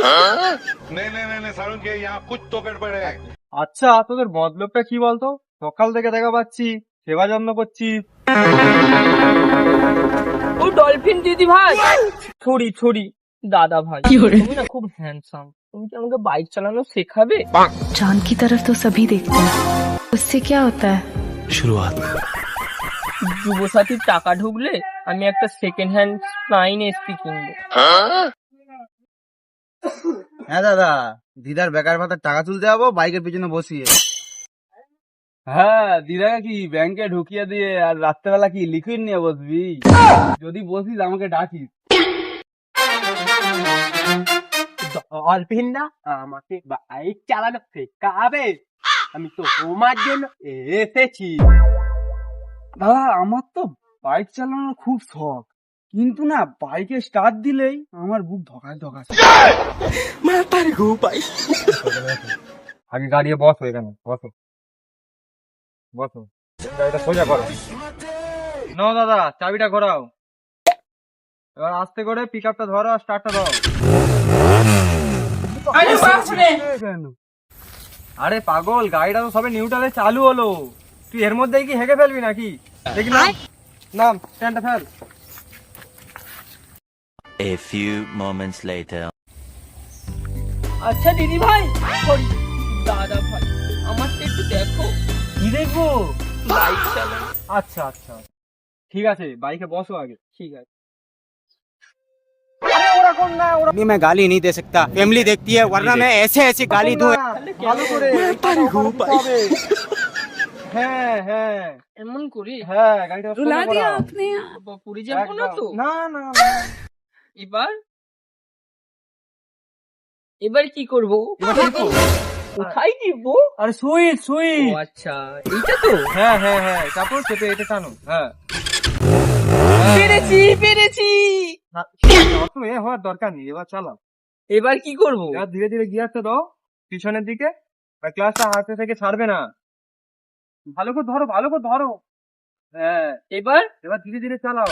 नहीं नहीं नहीं नहीं सारुण के यहाँ कुछ तो गड़बड़ है। আচ্ছা তোদের মতলবটা কি বলতো? সকাল থেকে দেখা পাচ্ছি সেবা যত্ন করছিস। ও ডলফিন দিদি ভাই, ছড়ি ছড়ি দাদা ভাই, তুমি না খুব হ্যান্ডসাম, তুমি কি আমাকে বাইক চালানো শেখাবে? चांद की तरफ तो सभी देखते हैं, उससे क्या होता है? शुरुआत যুবসাথীর টাকা ঢুকলে আমি একটা সেকেন্ড হ্যান্ড ফ্লাইং এসপি কিনবো। হ্যাঁ দাদা, দিদার বেকার ভাতার টাকা তুলতে যাবো বাইকের পিছনে বসিয়ে। হ্যাঁ, দিদাকে কি ব্যাংকে ঢুকিয়ে দিয়ে আর রাত্রেবেলা কি লিকুইড নিয়ে বসবি? যদি বসিস আমাকে ডাকিস। ডলফিন না আমাকে বাইক চালানো শেখাবে, আমি তো তোমার জন্য এসেছি। দাদা, আমার তো বাইক চালানোর খুব শখ, কিন্তু না বাইকে স্টার্ট দিলেই আমার বুক ধকায় ধকায়। আগে গাড়িয়ে বসো, এখানে বসো বসো, গাড়িটা সোজা করো। নাও দাদা, চাবিটা ঘোরাও। এবার আস্তে করে পিক আপটা ধরো আর স্টার্টটা দাও। আরে পাগল, গাড়িটা তো সবে নিউট্রালে চালু হলো, তুই এর মধ্যেই কি হেগে ফেলবি নাকি? দেখি নাম স্ট্যান্ডটা fail. A few moments later. আচ্ছা দিদি ভাই, সরি দাদা ভাই, আমারটা একটু দেখো। কি দেখবো? বাইক চালানো। আচ্ছা আচ্ছা, ঠিক আছে, বাইকে বসো আগে। ঠিক আছে। नहीं, मैं गाली नहीं दे सकता, फैमिली देखती है, वरना मैं ऐसे ऐसे गाली दूं। ভালো করে হ্যাঁ হ্যাঁ এমন করি? হ্যাঁ, গাড়িটা रुला সোজা दिया করাও। आपने यार। পুরি যাবো না তো? না না না। এবার এবার কি করবো? কোথায় টিপবো? আরে সুইচ ও সুইচ। আচ্ছা, এইটা তো। হ্যাঁ হ্যাঁ হ্যাঁ, চাপো, চেপে এটা টানো। হ্যাঁ, পেরেছি পেরেছি। অত এ হওয়ার দরকার নেই, এবার চালাও। এবার কি করবো? এবার ধীরে ধীরে গিয়ারটা দাও পিছনের দিকে, আর ক্লাসটা হাতে থেকে ছাড়বে না। ভালো করে ধরো, ভালো করে ধরো। হ্যাঁ, এবার এবার ধীরে ধীরে চালাও।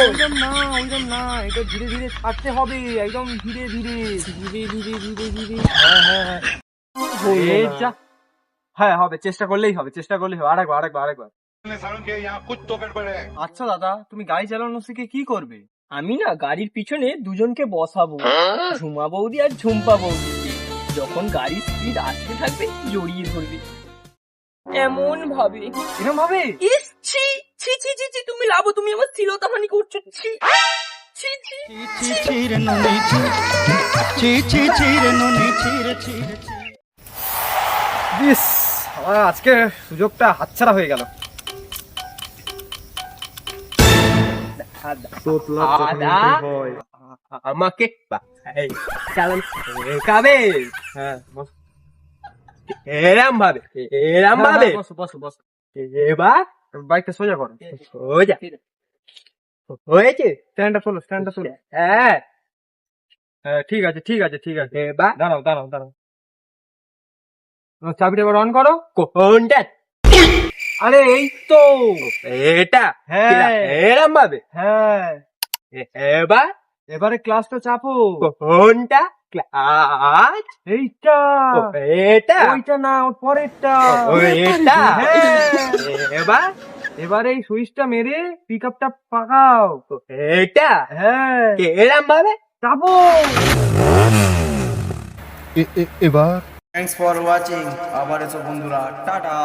ওইরকম না, ওইরকম না, এটা ধীরে ধীরে ছাড়তে হবে, একদম ধীরে ধীরে ধীরে ধীরে ধীরে ধীরে। হ্যাঁ হ্যাঁ হ্যাঁ, এই যা। হ্যাঁ হবে, চেষ্টা করলেই হবে, চেষ্টা করলেই হবে। আরেকবার আরেকবার আরেকবার। सारुण के यहाँ कुछ तो गड़बड़ है। আচ্ছা দাদা, তুমি গাড়ি চালানো শিখে কি করবে? আমি না গাড়ির পিছনে দুজনকে বসাবো, ঝুমা বৌদি আর ঝুম্পা বৌদি। যখন গাড়ির স্পিড আসতে থাকবে জড়িয়ে ধরবে এমন ভাবে। এরকম ভাবে? ইস, ছি ছি ছি ছি ছি, তুমি লাভো, তুমি আমার শ্লীলতাহানি করছো। ছি ছি ছি। ইস, আমার আজকে সুযোগটা হাতছাড়া হয়ে গেল। আমাকে চালান শেখাবে হ্যাঁ, বস। এরাম ভাবে, এরাম ভাবে। বসো বসো বসো, এবার বাইকটা সোজা করো। সোজা হয়েছে। স্ট্যান্ডটা তোলো, স্ট্যান্ডটা তোলো। হ্যাঁ, হ্যাঁ, ঠিক আছে ঠিক আছে ঠিক আছে। এবার দাঁড়াও দাঁড়াও দাঁড়াও, চাবিটা এবার অন করো। কোনটা? আরে এই তো। এটা? হ্যাঁ এরাম ভাবে। হ্যাঁ, এবার এবারে ক্লাসটা চাপো। কোনটা? ক্লাচ? এইটা। এটা? ওইটা না, ওর পরেরটা। এটা? হ্যাঁ। এবার এবারে এই সুইচটা মেরে পিক আপটা পাকাও। এটা? হ্যাঁ, এরাম ভাবে চাপো। थैंक्स फॉर वाचिंग, আবার এসো বন্ধুরা, টাটা।